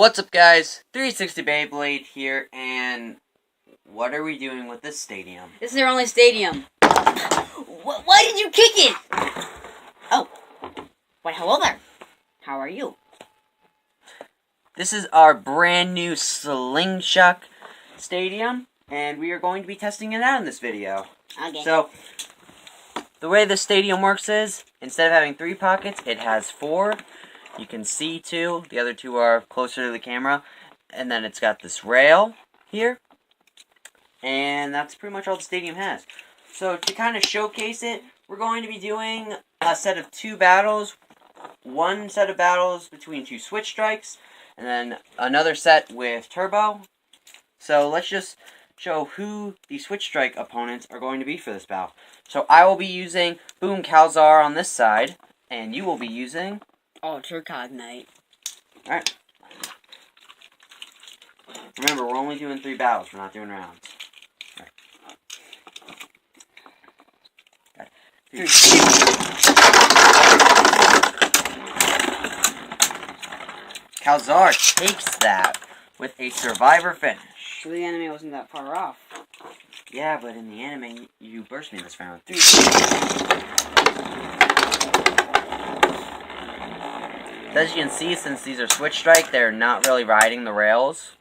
What's up, guys? 360 Beyblade here, and what are we doing with this stadium? This is our only stadium. Why did you kick it? Oh. Why, hello there. How are you? This is our brand new Slingshot stadium, and we are going to be testing it out in this video. Okay. So, the way the stadium works is, instead of having 3 pockets, it has 4. You can see 2. The other 2 are closer to the camera. And then it's got this rail here. And that's pretty much all the stadium has. So to kind of showcase it, we're going to be doing a set of 2 battles. One set of battles between 2 switch strikes. And then another set with turbo. So let's just show who the switch strike opponents are going to be for this battle. So I will be using Boom Calzar on this side. And you will be using... Ultra Cognite. Alright. Remember, we're only doing 3 battles. We're not doing rounds. Alright. Got 3. Calzar takes that with a survivor finish. So the enemy wasn't that far off. Yeah, but in the anime, you burst me this round. 3. As you can see, since these are switch strike, they're not really riding the rails.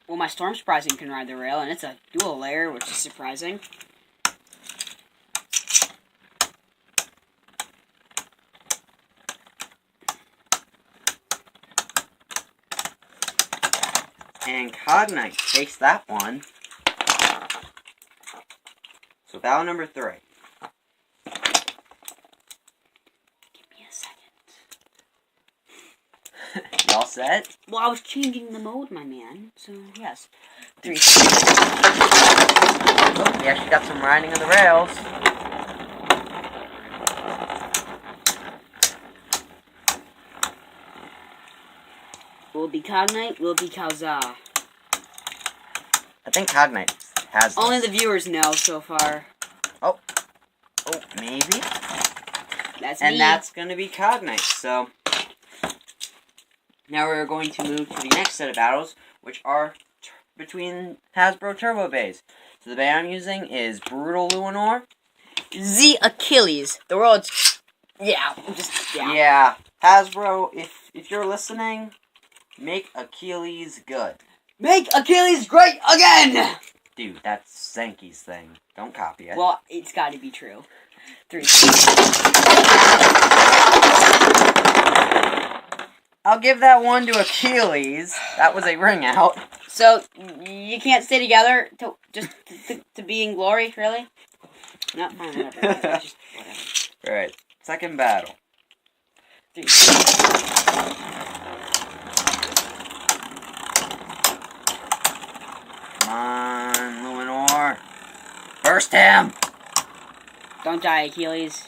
Well, my Storm Surprising can ride the rail, and it's a dual layer, which is surprising. And Cognite takes that one. So battle number 3. All set? Well, I was changing the mode, my man. So, yes. 3. Oh, we actually got some riding of the rails. Will be Cognite, will be Calzar. I think Cognite has Only this. the viewers know so far. Oh, maybe? That's and me. That's going to be Cognite, so... Now we're going to move to the next set of battles, which are between Hasbro Turbo Bays. So the bay I'm using is Brutal Luinor. The Achilles. The world's... Yeah. Yeah. Hasbro, if you're listening, make Achilles good. Make Achilles great again! Dude, that's Zenki's thing. Don't copy it. Well, it's got to be true. 3. I'll give that one to Achilles. That was a ring out. So, you can't stay together to be in glory, really? No, fine, whatever. Just whatever. Alright, second battle. 3. Come on, Luinor. Burst him! Don't die, Achilles.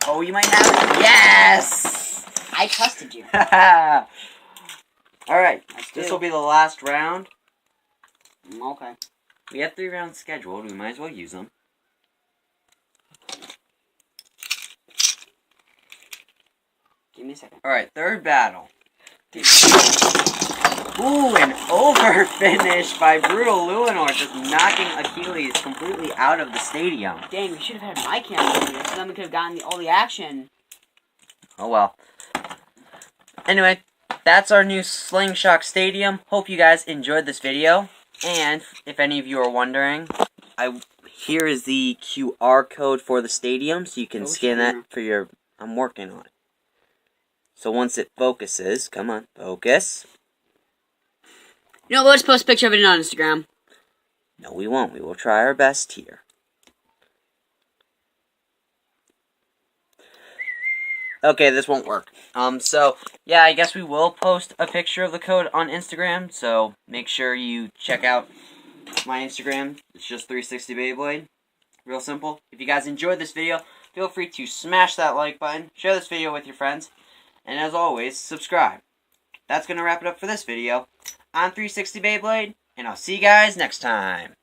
Oh, you might have it. Yes! I trusted you. Alright, this will be the last round. Okay. We have 3 rounds scheduled. We might as well use them. Give me a second. Alright, third battle. Ooh, an over finish by Brutal Luinor, just knocking Achilles completely out of the stadium. Dang, we should have had my camera here, so then we could have gotten all the action. Oh well. Anyway, that's our new Slingshot Stadium. Hope you guys enjoyed this video. And if any of you are wondering, here is the QR code for the stadium, so you can scan that for your... I'm working on it. So once it focuses, come on, focus. You know, we'll just post a picture of it on Instagram. No, we won't. We will try our best here. Okay, this won't work. So, yeah, I guess we will post a picture of the code on Instagram, so make sure you check out my Instagram. It's just 360 Beyblade. Real simple. If you guys enjoyed this video, feel free to smash that like button, share this video with your friends, and as always, subscribe. That's going to wrap it up for this video. I'm 360 Beyblade, and I'll see you guys next time.